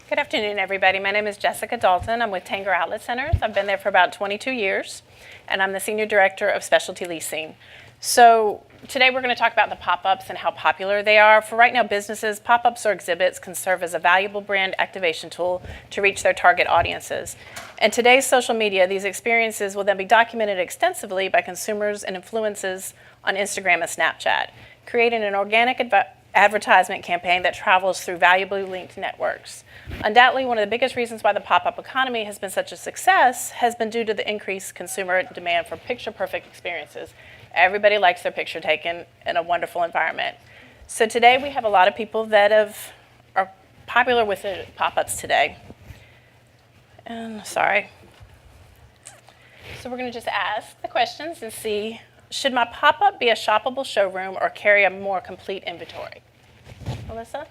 Good afternoon, everybody. My name is Jessica Dalton. I'm with Tanger Outlet Centers. I've been there for about 22 years, and I'm the Senior Director of Specialty Leasing. So today we're going to talk about the pop-ups and how popular they are. For right now, businesses, pop-ups or exhibits can serve as a valuable brand activation tool to reach their target audiences. In today's social media, these experiences will then be documented extensively by consumers and influencers on Instagram and Snapchat, creating an organic advertisement campaign that travels through valuably linked networks. Undoubtedly, one of the biggest reasons why the pop-up economy has been such a success has been due to the increased consumer demand for picture-perfect experiences. Everybody likes their picture taken in a wonderful environment. So today we have a lot of people that are popular with the pop-ups today. So we're going to just ask the questions and see, should my pop-up be a shoppable showroom or carry a more complete inventory? Melissa?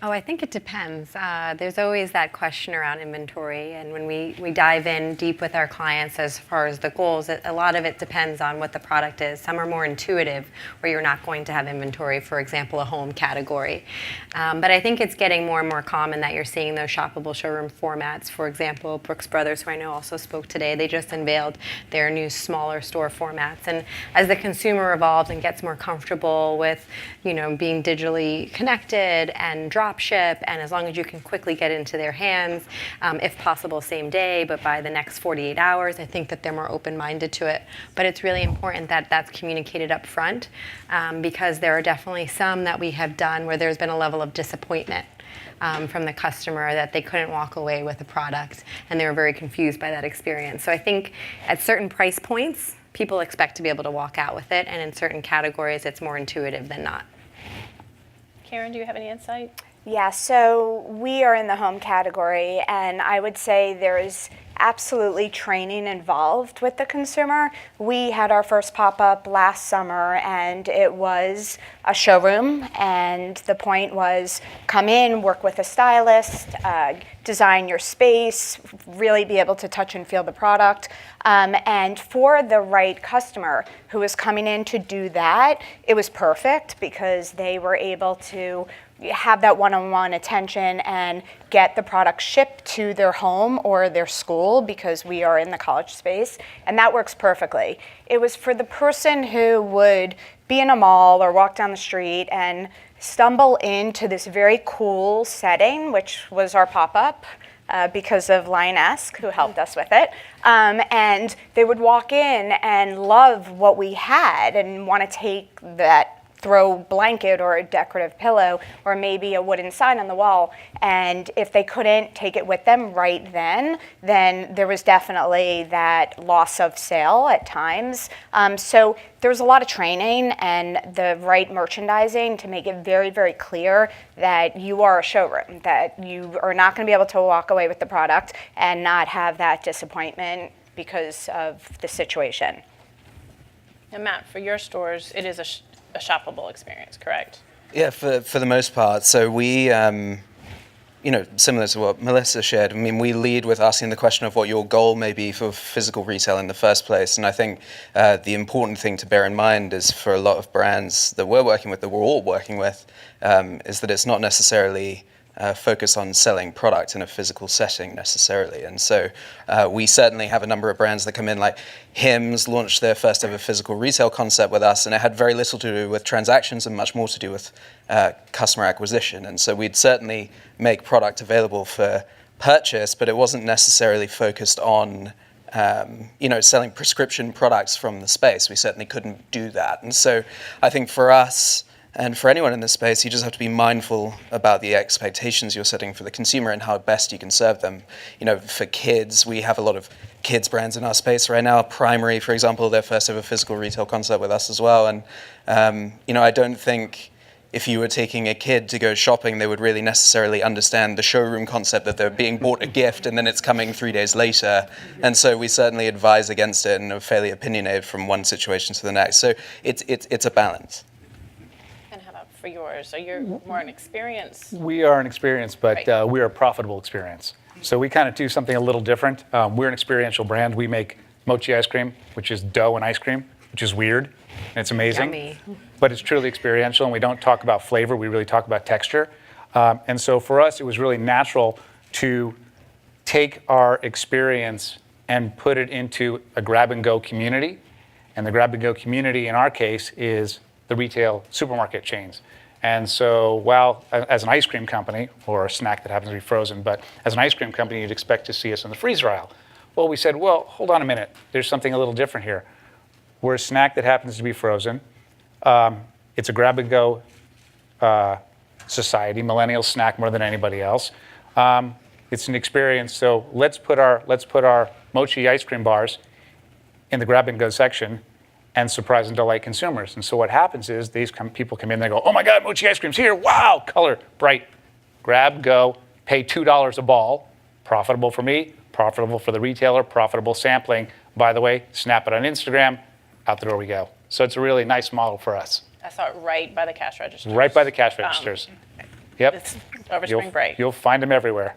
Oh, I think it depends. There's always that question around inventory, and when we dive in deep with our clients as far as the goals, a lot of it depends on what the product is. Some are more intuitive, where you're not going to have inventory, for example, a home category. But I think it's getting more and more common that you're seeing those shoppable showroom formats. For example, Brooks Brothers, who I know also spoke today, they just unveiled their new smaller store formats. And as the consumer evolves and gets more comfortable with, being digitally connected and drop ship, and as long as you can quickly get into their hands, if possible same day, but by the next 48 hours, I think that they're more open-minded to it. But it's really important that that's communicated up front, because there are definitely some that we have done where there's been a level of disappointment from the customer that they couldn't walk away with a product, and they were very confused by that experience. So I think at certain price points, people expect to be able to walk out with it, and in certain categories, it's more intuitive than not. Karen, do you have any insight? Yeah, so we are in the home category, and I would say there is absolutely training involved with the consumer. We had our first pop-up last summer, and it was a showroom, and the point was come in, work with a stylist, design your space, really be able to touch and feel the product. And for the right customer who was coming in to do that, it was perfect because they were able to have that one-on-one attention and get the product shipped to their home or their school, because we are in the college space, and that works perfectly. It was for the person who would be in a mall or walk down the street and stumble into this very cool setting, which was our pop-up, because of Lioness, who helped us with it. And they would walk in and love what we had and want to take that throw blanket or a decorative pillow or maybe a wooden sign on the wall, and if they couldn't take it with them right then there was definitely that loss of sale at times. So there's a lot of training and the right merchandising to make it very, very clear that you are a showroom, that you are not going to be able to walk away with the product and not have that disappointment because of the situation. And Matt, for your stores, it is a shoppable experience, correct? Yeah, for the most part. So we, similar to what Melissa shared, we lead with asking the question of what your goal may be for physical retail in the first place. And I think the important thing to bear in mind is for a lot of brands that we're working with, that we're all working with, is that it's not necessarily focus on selling product in a physical setting necessarily. And so we certainly have a number of brands that come in, like Hims launched their first ever physical retail concept with us, and it had very little to do with transactions and much more to do with customer acquisition. And so we'd certainly make product available for purchase, but it wasn't necessarily focused on selling prescription products from the space. We certainly couldn't do that. And so I think for us, and for anyone in this space, you just have to be mindful about the expectations you're setting for the consumer and how best you can serve them. For kids, we have a lot of kids brands in our space right now. Primary, for example, their first ever physical retail concept with us as well. And, I don't think if you were taking a kid to go shopping, they would really necessarily understand the showroom concept, that they're being bought a gift and then it's coming 3 days later. And so we certainly advise against it and are fairly opinionated from one situation to the next. So it's a balance. For yours? Are you more an experience? We are an experience, but Right. We are a profitable experience. So we kind of do something a little different. We're an experiential brand. We make mochi ice cream, which is dough and ice cream, which is weird, and it's amazing. Yummy. But it's truly experiential, and we don't talk about flavor. We really talk about texture. And so for us, it was really natural to take our experience and put it into a grab-and-go community. And the grab-and-go community, in our case, is the retail supermarket chains. And so while, as an ice cream company, or a snack that happens to be frozen, but as an ice cream company, you'd expect to see us in the freezer aisle. Well, we said, well, hold on a minute. There's something a little different here. We're a snack that happens to be frozen. It's a grab-and-go society. Millennials snack more than anybody else. It's an experience. So let's put our mochi ice cream bars in the grab-and-go section and surprise and delight consumers. And so what happens is people come in, they go, oh my God, mochi ice cream's here. Wow, color, bright. Grab, go, pay $2 a ball. Profitable for me, profitable for the retailer, profitable sampling. By the way, snap it on Instagram, out the door we go. So it's a really nice model for us. I saw it right by the cash registers. Right by the cash registers. Yep. It's over spring break. You'll find them everywhere.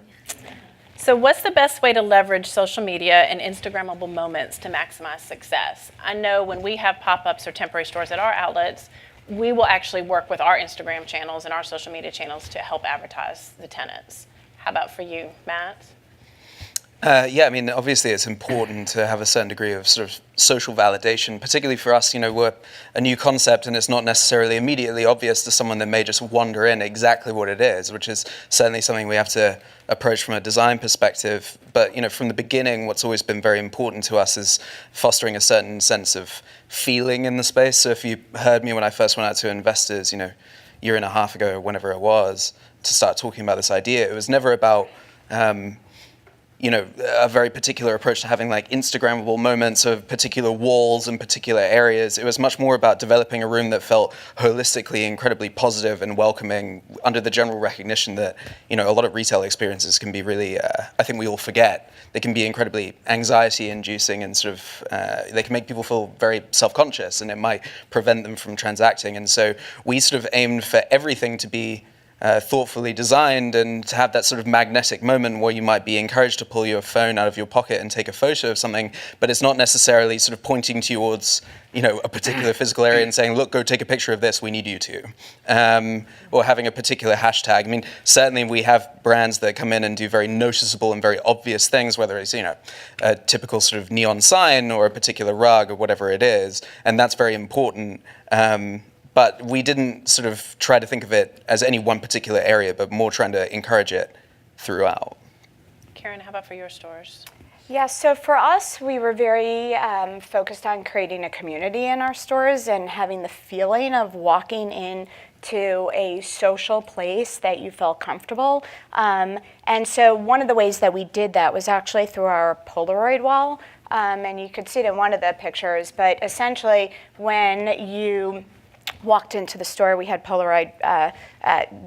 So what's the best way to leverage social media and Instagrammable moments to maximize success? I know when we have pop-ups or temporary stores at our outlets, we will actually work with our Instagram channels and our social media channels to help advertise the tenants. How about for you, Matt? Yeah, I mean, obviously it's important to have a certain degree of sort of social validation, particularly for us. We're a new concept and it's not necessarily immediately obvious to someone that may just wander in exactly what it is, which is certainly something we have to approach from a design perspective. But, from the beginning, what's always been very important to us is fostering a certain sense of feeling in the space. So if you heard me when I first went out to investors, year and a half ago, whenever it was, to start talking about this idea, it was never about a very particular approach to having like Instagrammable moments of particular walls and particular areas. It was much more about developing a room that felt holistically incredibly positive and welcoming, under the general recognition that, a lot of retail experiences can be really, I think we all forget, they can be incredibly anxiety inducing and sort of, they can make people feel very self-conscious and it might prevent them from transacting. And so we sort of aimed for everything to be thoughtfully designed and to have that sort of magnetic moment where you might be encouraged to pull your phone out of your pocket and take a photo of something, but it's not necessarily sort of pointing towards, a particular physical area and saying, look, go take a picture of this, we need you to. Or having a particular hashtag. I mean, certainly we have brands that come in and do very noticeable and very obvious things, whether it's, a typical sort of neon sign or a particular rug or whatever it is, and that's very important. But we didn't sort of try to think of it as any one particular area, but more trying to encourage it throughout. Karen, how about for your stores? Yeah, so for us, we were very focused on creating a community in our stores and having the feeling of walking into a social place that you felt comfortable. And so one of the ways that we did that was actually through our Polaroid wall. And you could see it in one of the pictures, but essentially when you walked into the store, we had Polaroid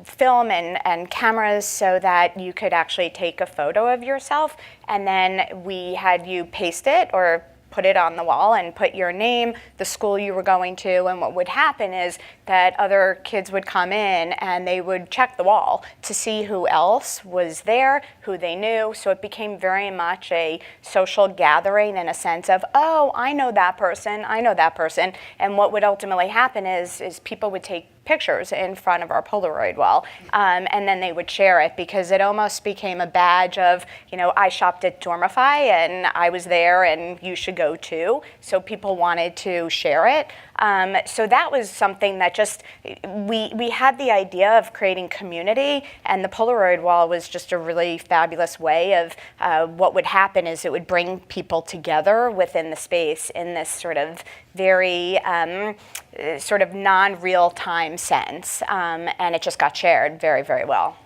film and cameras so that you could actually take a photo of yourself, and then we had you paste it or put it on the wall and put your name, the school you were going to, and what would happen is that other kids would come in and they would check the wall to see who else was there, who they knew. So it became very much a social gathering in a sense of, oh, I know that person, I know that person. And what would ultimately happen is people would take pictures in front of our Polaroid wall, and then they would share it because it almost became a badge of, I shopped at Dormify and I was there and you should go too. So people wanted to share it. So that was something that just, we had the idea of creating community, and the Polaroid wall was just a really fabulous way of what would happen is it would bring people together within the space in this sort of very sort of non-real time sense, and it just got shared very, very well.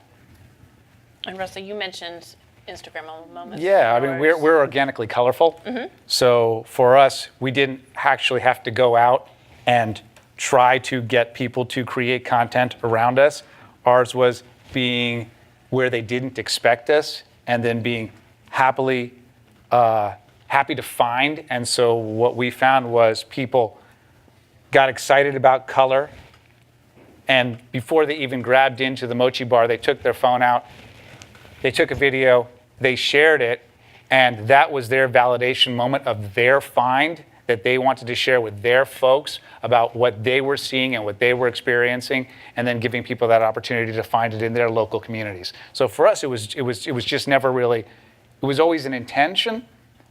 And Russell, you mentioned Instagram moments. Yeah, I mean, we're organically colorful. Mm-hmm. So for us, we didn't actually have to go out and try to get people to create content around us. Ours was being where they didn't expect us and then being happy to find. And so what we found was people got excited about color, and before they even grabbed into the mochi bar, they took their phone out, they took a video, they shared it, and that was their validation moment of their find that they wanted to share with their folks about what they were seeing and what they were experiencing, and then giving people that opportunity to find it in their local communities. So for us, it was just never really, it was always an intention,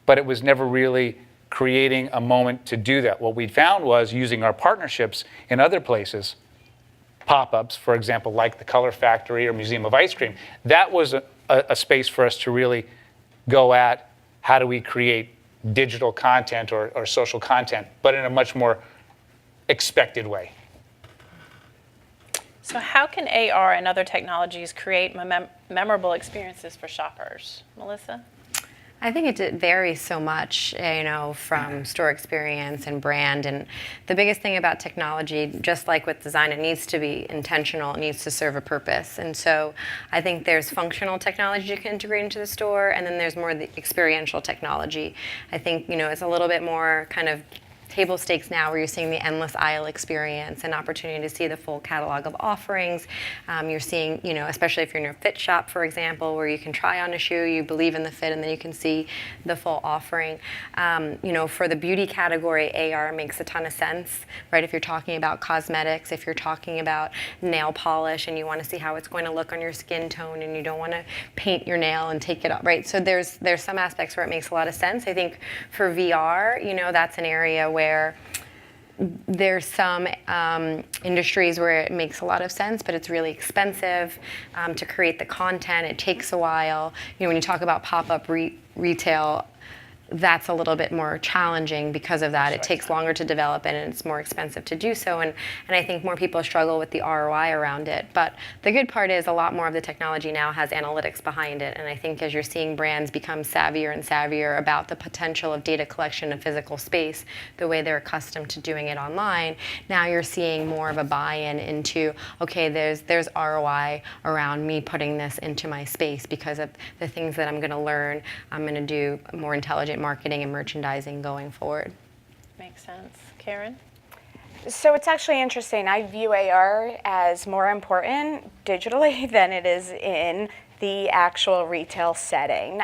but it was never really creating a moment to do that. What we found was using our partnerships in other places, pop-ups, for example, like the Color Factory or Museum of Ice Cream, that was a space for us to really go at how do we create digital content or social content, but in a much more expected way. So how can AR and other technologies create memorable experiences for shoppers? Melissa? I think it varies so much, from store experience and brand. And the biggest thing about technology, just like with design, it needs to be intentional. It needs to serve a purpose. And so I think there's functional technology you can integrate into the store, and then there's more the experiential technology. I think, it's a little bit more kind of table stakes now, where you're seeing the endless aisle experience and opportunity to see the full catalog of offerings. You're seeing, especially if you're in a fit shop, for example, where you can try on a shoe, you believe in the fit, and then you can see the full offering. For the beauty category, AR makes a ton of sense, right? If you're talking about cosmetics, if you're talking about nail polish, and you want to see how it's going to look on your skin tone, and you don't want to paint your nail and take it off, right? So there's some aspects where it makes a lot of sense. I think for VR, that's an area where there's some industries where it makes a lot of sense, but it's really expensive to create the content. It takes a while. When you talk about pop-up retail, that's a little bit more challenging because of that. It takes longer to develop and it's more expensive to do so. And I think more people struggle with the ROI around it. But the good part is a lot more of the technology now has analytics behind it. And I think as you're seeing brands become savvier and savvier about the potential of data collection in physical space, the way they're accustomed to doing it online, now you're seeing more of a buy-in into, okay, there's ROI around me putting this into my space because of the things that I'm going to learn. I'm going to do more intelligent marketing and merchandising going forward. Makes sense. Karen? So it's actually interesting. I view AR as more important digitally than it is in the actual retail setting.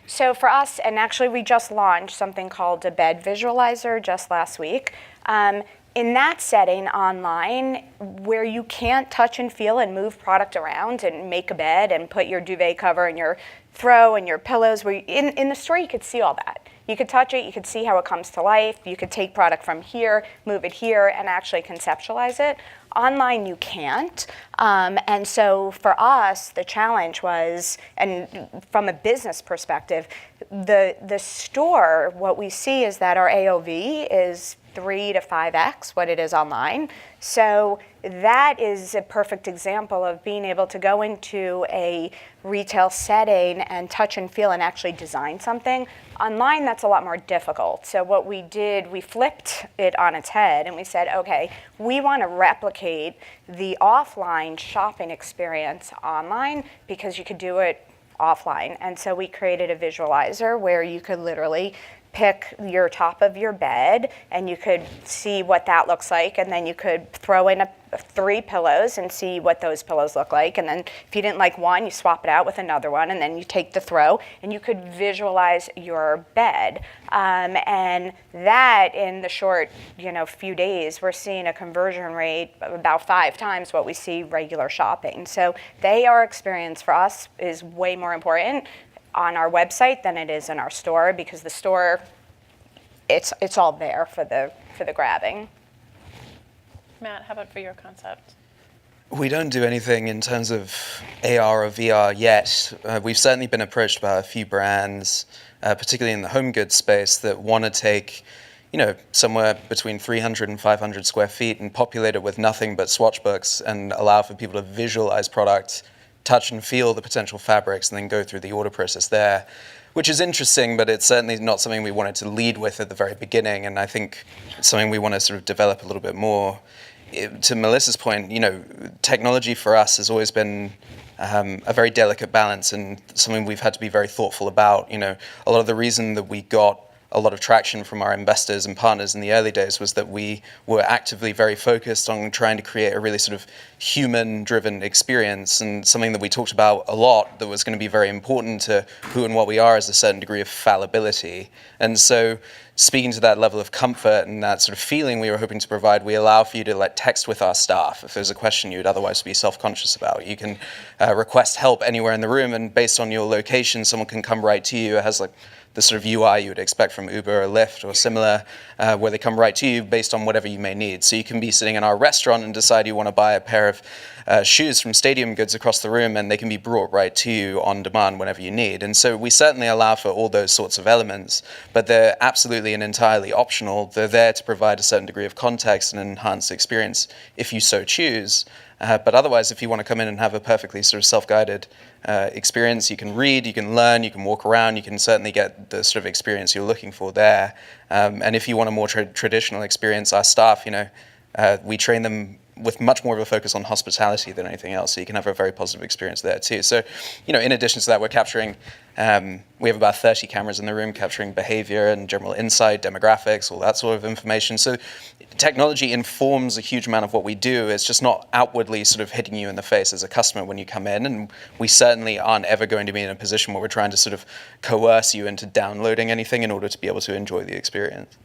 So for us, and actually we just launched something called a bed visualizer just last week. In that setting online, where you can't touch and feel and move product around and make a bed and put your duvet cover and your throw and your pillows, where in the store you could see all that. You could touch it, you could see how it comes to life, you could take product from here, move it here, and actually conceptualize it. Online you can't. And so for us, the challenge was, and from a business perspective, the store, what we see is that our AOV is 3 to 5x what it is online. So that is a perfect example of being able to go into a retail setting and touch and feel and actually design something. Online, that's a lot more difficult. So what we did, we flipped it on its head and we said, okay, we want to replicate the offline shopping experience online because you could do it offline. And so we created a visualizer where you could literally pick your top of your bed and you could see what that looks like, and then you could throw in 3 pillows and see what those pillows look like, and then if you didn't like one, you swap it out with another one, and then you take the throw and you could visualize your bed. And that in the short few days, we're seeing a conversion rate of about 5 times what we see regular shopping. So the AR experience for us is way more important on our website than it is in our store, because the store, it's all there for the grabbing. Matt, how about for your concept? We don't do anything in terms of AR or VR yet. We've certainly been approached by a few brands, particularly in the home goods space, that want to take somewhere between 300 and 500 square feet and populate it with nothing but swatch books and allow for people to visualize products, touch and feel the potential fabrics, and then go through the order process there, which is interesting, but it's certainly not something we wanted to lead with at the very beginning, and I think it's something we want to sort of develop a little bit more. To Melissa's point, technology for us has always been a very delicate balance and something we've had to be very thoughtful about. A lot of the reason that we got a lot of traction from our investors and partners in the early days was that we were actively very focused on trying to create a really sort of human-driven experience, and something that we talked about a lot that was going to be very important to who and what we are is a certain degree of fallibility. And so speaking to that level of comfort and that sort of feeling we were hoping to provide, we allow for you to like text with our staff if there's a question you would otherwise be self-conscious about. You can request help anywhere in the room, and based on your location, someone can come right to you. It has like the sort of UI you would expect from Uber or Lyft or similar, where they come right to you based on whatever you may need. So you can be sitting in our restaurant and decide you want to buy a pair of shoes from Stadium Goods across the room, and they can be brought right to you on demand whenever you need. And so we certainly allow for all those sorts of elements, but they're absolutely and entirely optional. They're there to provide a certain degree of context and enhance the experience if you so choose. But otherwise, if you want to come in and have a perfectly sort of self-guided experience, you can read, you can learn, you can walk around, you can certainly get the sort of experience you're looking for there. And if you want a more traditional experience, our staff, we train them with much more of a focus on hospitality than anything else, so you can have a very positive experience there too. So, in addition to that, we're capturing, we have about 30 cameras in the room capturing behavior and general insight, demographics, all that sort of information. So technology informs a huge amount of what we do. It's just not outwardly sort of hitting you in the face as a customer when you come in, and we certainly aren't ever going to be in a position where we're trying to sort of coerce you into downloading anything in order to be able to enjoy the experience.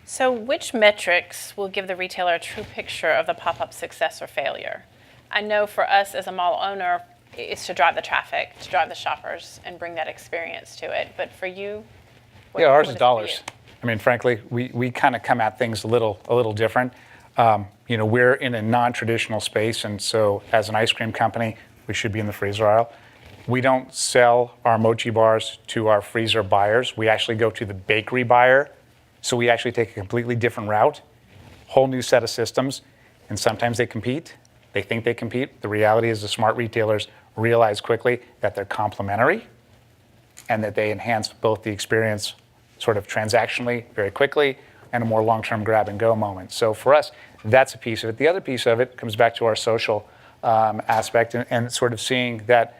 So which metrics will give the retailer a true picture of the pop-up success or failure? I know for us as a mall owner, it's to drive the traffic, to drive the shoppers, and bring that experience to it. But for you, Ours what is it dollars. for you? I mean, frankly, we kind of come at things a little different. We're in a non-traditional space, and so as an ice cream company, we should be in the freezer aisle. We don't sell our mochi bars to our freezer buyers. We actually go to the bakery buyer. So we actually take a completely different route, whole new set of systems, and sometimes they compete. They think they compete. The reality is the smart retailers realize quickly that they're complementary and that they enhance both the experience sort of transactionally very quickly and a more long-term grab-and-go moment. So for us, that's a piece of it. The other piece of it comes back to our social aspect and sort of seeing that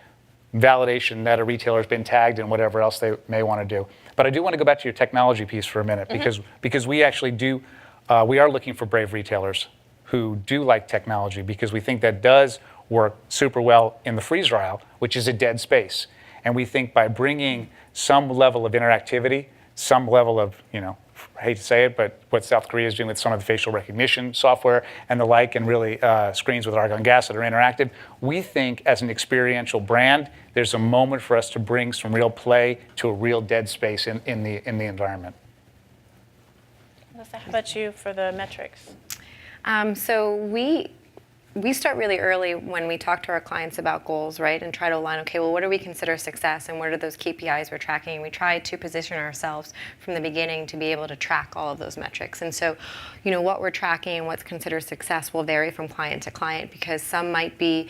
validation that a retailer's been tagged and whatever else they may want to do. But I do want to go back to your technology piece for a minute, because we actually do, we are looking for brave retailers who do like technology, because we think that does work super well in the freezer aisle, which is a dead space. And we think by bringing some level of interactivity, some level of, I hate to say it, but what South Korea is doing with some of the facial recognition software and the like, and really screens with argon gas that are interactive, we think as an experiential brand, there's a moment for us to bring some real play to a real dead space in the environment. Melissa, how about you for the metrics? So we start really early when we talk to our clients about goals, right? And try to align, okay, well, what do we consider success and what are those KPIs we're tracking? And we try to position ourselves from the beginning to be able to track all of those metrics. And so, what we're tracking and what's considered success will vary from client to client, because some might be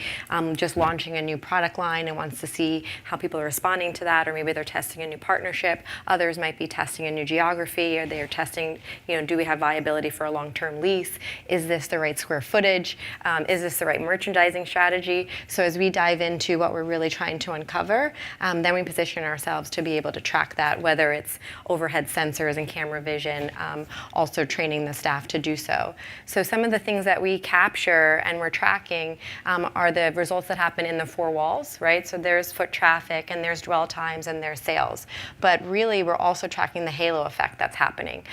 just launching a new product line and wants to see how people are responding to that, or maybe they're testing a new partnership. Others might be testing a new geography, or they're testing, do we have viability for a long-term lease? Is this the right square footage? Is this the right merchandising strategy? So as we dive into what we're really trying to uncover, then we position ourselves to be able to track that, whether it's overhead sensors and camera vision, also training the staff to do so. So some of the things that we capture and we're tracking are the results that happen in the four walls, right? So there's foot traffic and there's dwell times and there's sales. But really, we're also tracking the halo effect that's happening.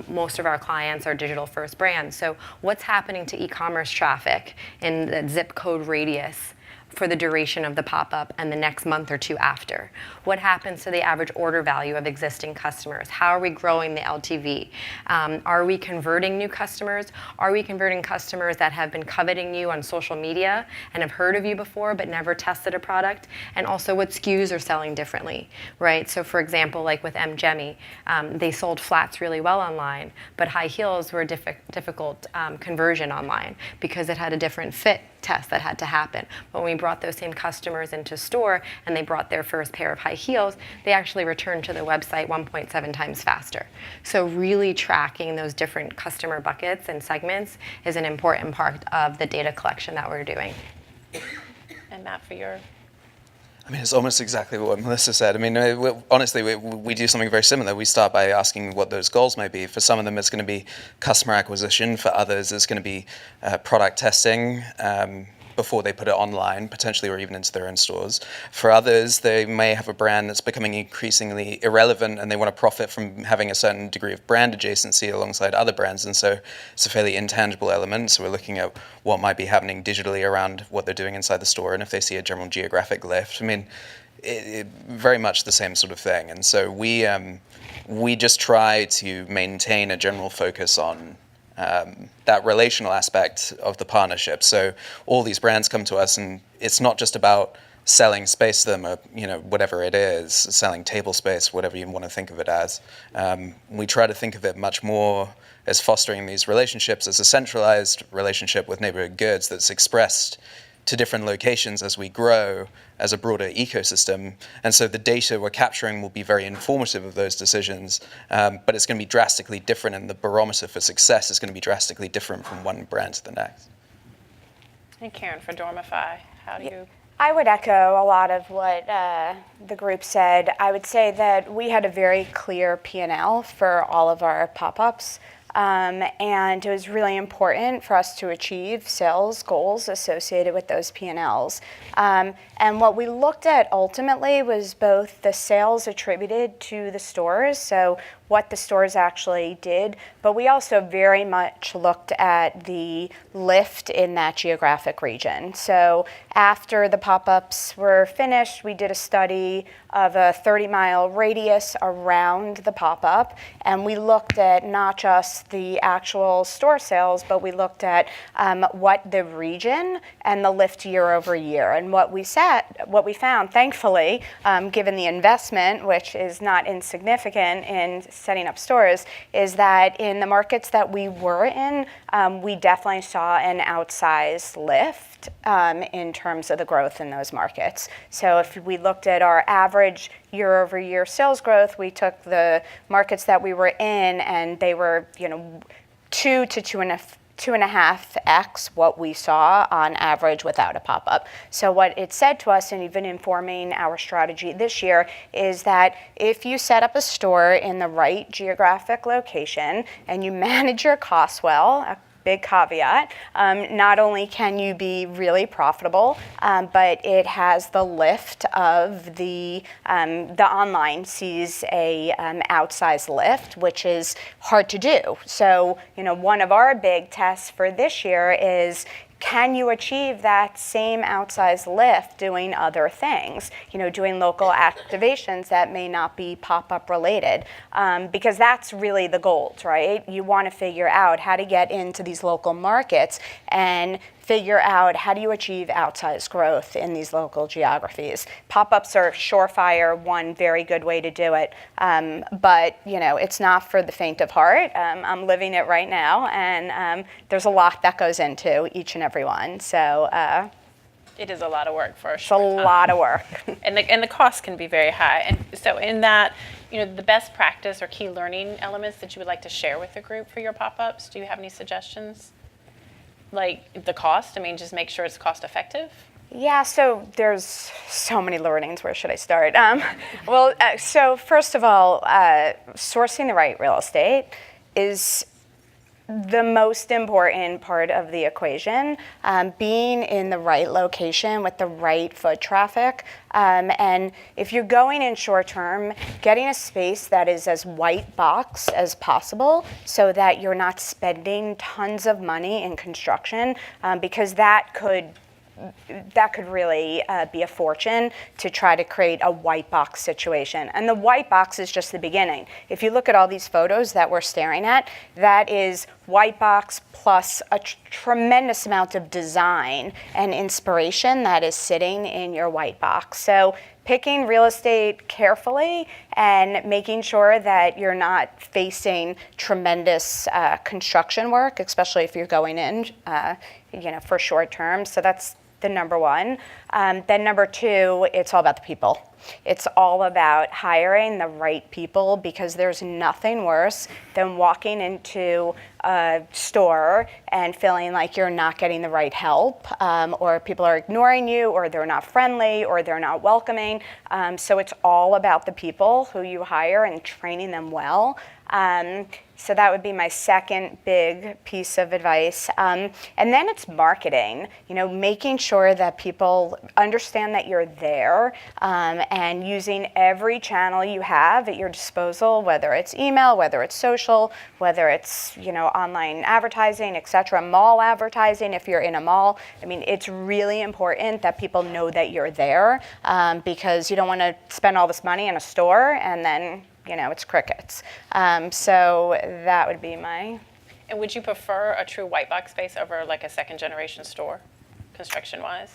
Most of our clients are digital first brands. So what's happening to e-commerce traffic in the zip code radius for the duration of the pop-up and the next month or two after? What happens to the average order value of existing customers? How are we growing the LTV? Are we converting new customers? Are we converting customers that have been coveting you on social media and have heard of you before but never tested a product? And also, what SKUs are selling differently, right? So for example, like with Jemmy, they sold flats really well online, but high heels were difficult conversion online because it had a different fit test that had to happen. But when we brought those same customers into store and they brought their first pair of high heels, they actually returned to the website 1.7 times faster. So really tracking those different customer buckets and segments is an important part of the data collection that we're doing. And Matt, for your... It's almost exactly what Melissa said. Honestly, we do something very similar. We start by asking what those goals may be. For some of them, it's going to be customer acquisition. For others, it's going to be product testing. But before they put it online, potentially, or even into their own stores. For others, they may have a brand that's becoming increasingly irrelevant and they want to profit from having a certain degree of brand adjacency alongside other brands. And so it's a fairly intangible element. So we're looking at what might be happening digitally around what they're doing inside the store. And if they see a general geographic lift, I mean, it very much the same sort of thing. And so we just try to maintain a general focus on that relational aspect of the partnership. So all these brands come to us, and it's not just about selling space to them, or whatever it is, selling table space, whatever you want to think of it as. We try to think of it much more as fostering these relationships as a centralized relationship with neighborhood goods that's expressed to different locations as we grow as a broader ecosystem. And so the data we're capturing will be very informative of those decisions, but it's going to be drastically different, and the barometer for success is going to be drastically different from one brand to the next. And Karen, for Dormify, how do you? I would echo a lot of what the group said. I would say that we had a very clear P&L for all of our pop-ups. And it was really important for us to achieve sales goals associated with those P&Ls. And what we looked at ultimately was both the sales attributed to the stores, so what the stores actually did, but we also very much looked at the lift in that geographic region. So after the pop-ups were finished, we did a study of a 30-mile radius around the pop-up, and we looked at not just the actual store sales, but we looked at what the region and the lift year over year. And what we found, thankfully, given the investment, which is not insignificant in setting up stores, is that in the markets that we were in, we definitely saw an outsized lift in terms of the growth in those markets. So if we looked at our average year-over-year sales growth, we took the markets that we were in, and they were 2 to 2.5x what we saw on average without a pop-up. So what it said to us, and even informing our strategy this year, is that if you set up a store in the right geographic location and you manage your costs well, a big caveat, not only can you be really profitable, but it has the lift of the online sees a outsized lift, which is hard to do. So, one of our big tests for this year is, can you achieve that same outsized lift doing other things, doing local activations that may not be pop-up related? Because that's really the goal, right? You want to figure out how to get into these local markets and figure out how do you achieve outsized growth in these local geographies. Pop-ups are surefire, one very good way to do it, but it's not for the faint of heart. I'm living it right now, and there's a lot that goes into each and every one. So It is a lot of work for sure. it's a lot of work. And the cost can be very high. And so in that, the best practice or key learning elements that you would like to share with the group for your pop-ups, do you have any suggestions? Like the cost, just make sure it's cost effective? Yeah, so there's so many learnings. Where should I start? So first of all, sourcing the right real estate is the most important part of the equation, being in the right location with the right foot traffic. And if you're going in short term, getting a space that is as white box as possible so that you're not spending tons of money in construction, because that could really be a fortune to try to create a white box situation. And the white box is just the beginning. If you look at all these photos that we're staring at, that is white box plus a tremendous amount of design and inspiration that is sitting in your white box. So picking real estate carefully and making sure that you're not facing tremendous construction work, especially if you're going in for short term. So that's the number one. Then number two, it's all about the people. It's all about hiring the right people, because there's nothing worse than walking into a store and feeling like you're not getting the right help, or people are ignoring you, or they're not friendly, or they're not welcoming. So it's all about the people who you hire and training them well. So that would be my second big piece of advice. And then it's marketing, making sure that people understand that you're there, and using every channel you have at your disposal, whether it's email, whether it's social, whether it's, online advertising, et cetera, mall advertising if you're in a mall. I mean, it's really important that people know that you're there, because you don't want to spend all this money in a store and then it's crickets. So that would be my... And would you prefer a true white box space over like a second generation store, construction-wise?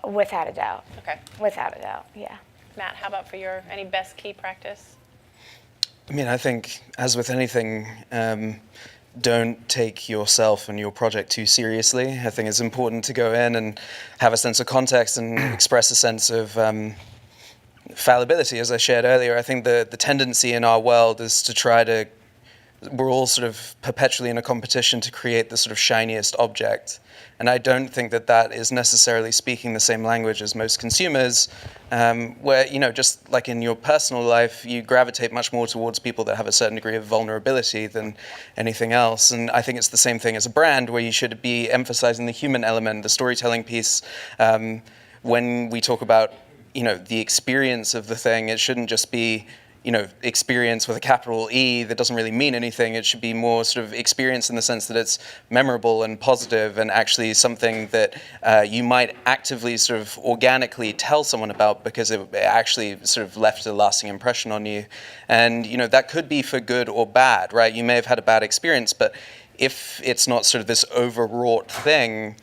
Without a doubt. Okay. Without a doubt, yeah. Matt, how about for any best key practice? I mean, I think, as with anything, don't take yourself and your project too seriously. I think it's important to go in and have a sense of context and express a sense of fallibility, as I shared earlier. I think the tendency in our world is to try to, we're all sort of perpetually in a competition to create the sort of shiniest object. And I don't think that is necessarily speaking the same language as most consumers, where, just like in your personal life, you gravitate much more towards people that have a certain degree of vulnerability than anything else. And I think it's the same thing as a brand, where you should be emphasizing the human element, the storytelling piece. When we talk about the experience of the thing, it shouldn't just be, experience with a capital E that doesn't really mean anything. It should be more sort of experience in the sense that it's memorable and positive and actually something that you might actively sort of organically tell someone about because it actually sort of left a lasting impression on you. And, that could be for good or bad, right? You may have had a bad experience, but if it's not sort of this overwrought thing,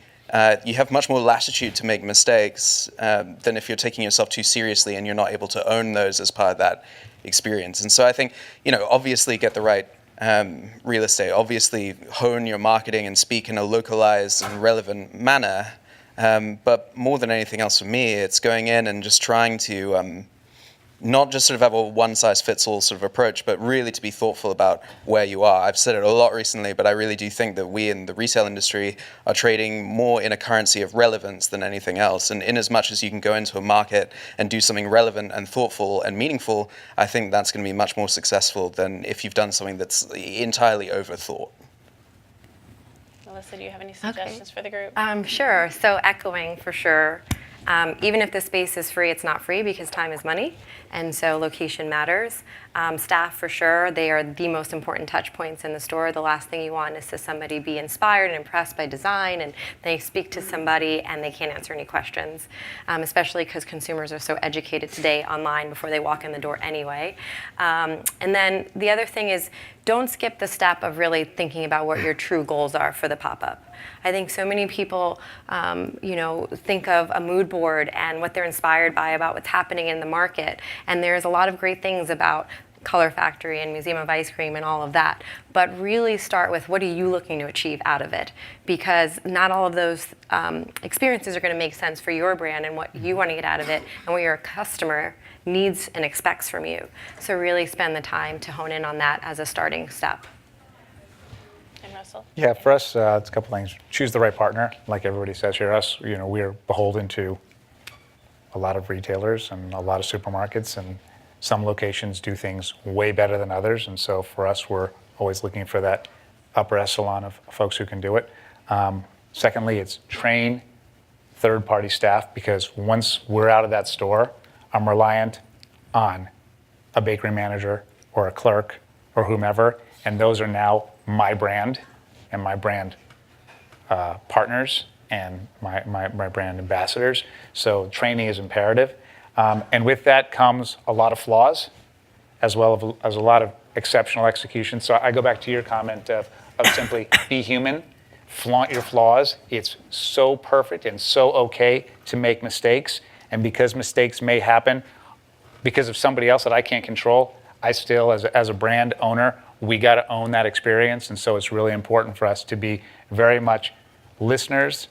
you have much more latitude to make mistakes than if you're taking yourself too seriously and you're not able to own those as part of that experience. And so I think, obviously get the right real estate, obviously hone your marketing and speak in a localized and relevant manner. But more than anything else for me, it's going in and just trying to not just sort of have a one-size-fits-all sort of approach, but really to be thoughtful about where you are. I've said it a lot recently, but I really do think that we in the retail industry are trading more in a currency of relevance than anything else. And in as much as you can go into a market and do something relevant and thoughtful and meaningful, I think that's going to be much more successful than if you've done something that's entirely overthought. Melissa, do you have any suggestions for the group? Sure. So echoing for sure. Even if the space is free, it's not free because time is money, and so location matters. Staff, for sure, they are the most important touch points in the store. The last thing you want is to somebody be inspired and impressed by design, and they speak to somebody and they can't answer any questions, especially because consumers are so educated today online before they walk in the door anyway. And then the other thing is, don't skip the step of really thinking about what your true goals are for the pop-up. I think so many people, think of a mood board and what they're inspired by about what's happening in the market. And there's a lot of great things about Color Factory and Museum of Ice Cream and all of that. But really start with, what are you looking to achieve out of it? Because not all of those experiences are going to make sense for your brand and what you want to get out of it and what your customer needs and expects from you. So really spend the time to hone in on that as a starting step. And Russell? Yeah, for us, it's a couple things. Choose the right partner, like everybody says here. We're beholden to a lot of retailers and a lot of supermarkets, and some locations do things way better than others. And so for us, we're always looking for that upper echelon of folks who can do it. Secondly, it's train third-party staff, because once we're out of that store, I'm reliant on a bakery manager or a clerk or whomever, and those are now my brand and my brand partners and my brand ambassadors. So training is imperative. And with that comes a lot of flaws, as well as a lot of exceptional execution. So I go back to your comment of simply be human, flaunt your flaws. It's so perfect and so okay to make mistakes. And because mistakes may happen because of somebody else that I can't control, I still, as a brand owner, we got to own that experience. And so it's really important for us to be very much listeners,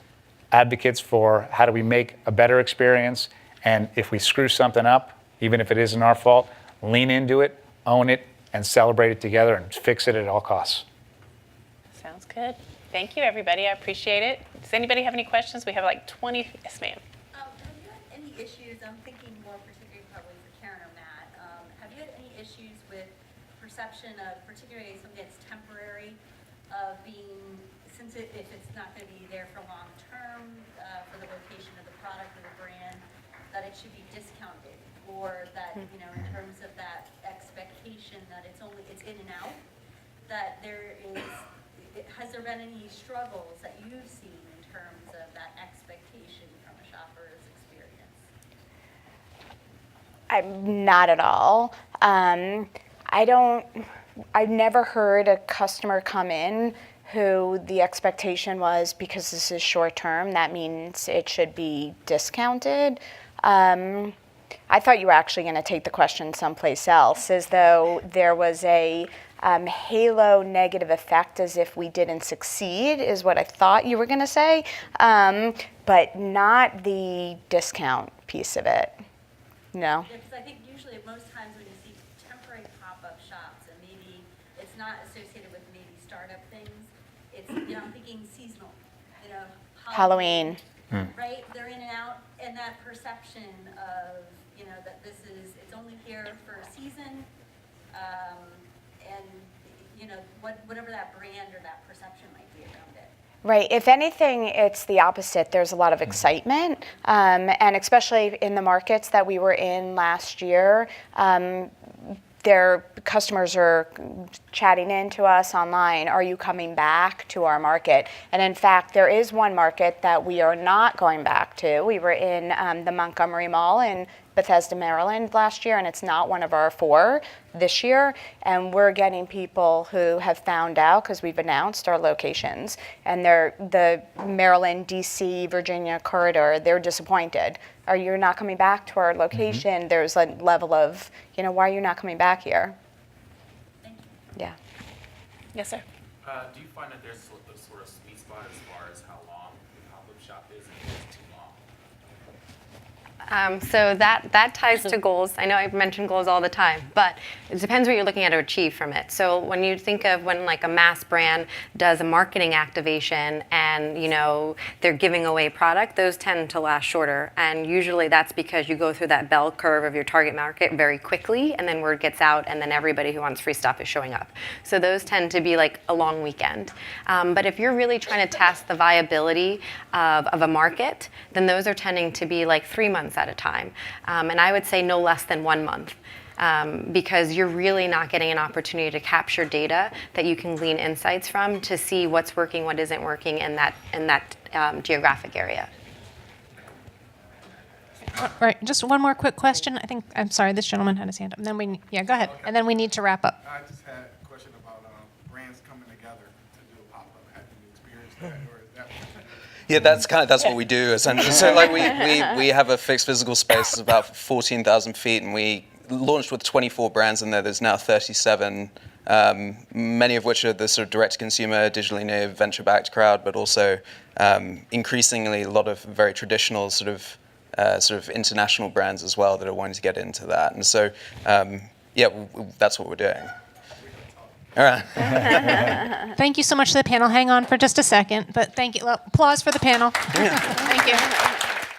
advocates for how do we make a better experience. And if we screw something up, even if it isn't our fault, lean into it, own it, and celebrate it together and fix it at all costs. Sounds good. Thank you, everybody. I appreciate it. Does anybody have any questions? We have like 20. Yes, ma'am. Have you had any issues, I'm thinking more particularly probably for Karen or Matt, have you had any issues with perception perception of, particularly something that's temporary, of being, if it's not going to be there for long term, for the location of the product or the brand, that it should be discounted, or that, in terms of that expectation that it's in and out, that has there been any struggles that you've seen in terms of that expectation from a shopper's experience? Not at all. I've never heard a customer come in who the expectation was, because this is short term, that means it should be discounted. I thought you were actually going to take the question someplace else, as though there was a halo negative effect, as if we didn't succeed, is what I thought you were going to say, but not the discount piece of it. No. Yeah, because I think usually most times when you see temporary pop-up shops, and maybe it's not associated with maybe startup things, it's, I'm thinking seasonal, Halloween. Right? They're in and out, and that perception of, that it's only here for a season, and, whatever that brand or that perception might be around it. Right. If anything, it's the opposite. There's a lot of excitement, and especially in the markets that we were in last year, their customers are chatting in to us online, are you coming back to our market? And in fact, there is one market that we are not going back to. We were in the Montgomery Mall in Bethesda, Maryland last year, and it's not one of our 4 this year. And we're getting people who have found out, because we've announced our locations, and they're the Maryland, DC, Virginia corridor, they're disappointed. Are you not coming back to our location? There's a level of, why are you not coming back here? Thank you. Yeah. Yes, sir. Do you find that there's a sort of sweet spot as far as how long the pop-up shop is, and if it's too long? So that ties to goals. I know I've mentioned goals all the time, but it depends what you're looking at to achieve from it. So when you think of when like a mass brand does a marketing activation and they're giving away product, those tend to last shorter. And usually that's because you go through that bell curve of your target market very quickly, and then word gets out, and then everybody who wants free stuff is showing up. So those tend to be like a long weekend. But if you're really trying to test the viability of a market, then those are tending to be like 3 months at a time. And I would say no less than 1 month. Because you're really not getting an opportunity to capture data that you can glean insights from to see what's working, what isn't working in that geographic area. All right, just one more quick question. I'm sorry, this gentleman had his hand up. And then go ahead. And then we need to wrap up. I just had a question about brands coming together to do a pop-up. Have you experienced that, or is that? Yeah, that's what we do essentially. So like we have a fixed physical space of about 14,000 feet, and we launched with 24 brands in there. There's now 37, many of which are the sort of direct-to-consumer, digitally native, venture-backed crowd, but also increasingly a lot of very traditional sort of international brands as well that are wanting to get into that. And so that's what we're doing. All right. Thank you so much to the panel. Hang on for just a second, but thank you. Applause for the panel. Thank you.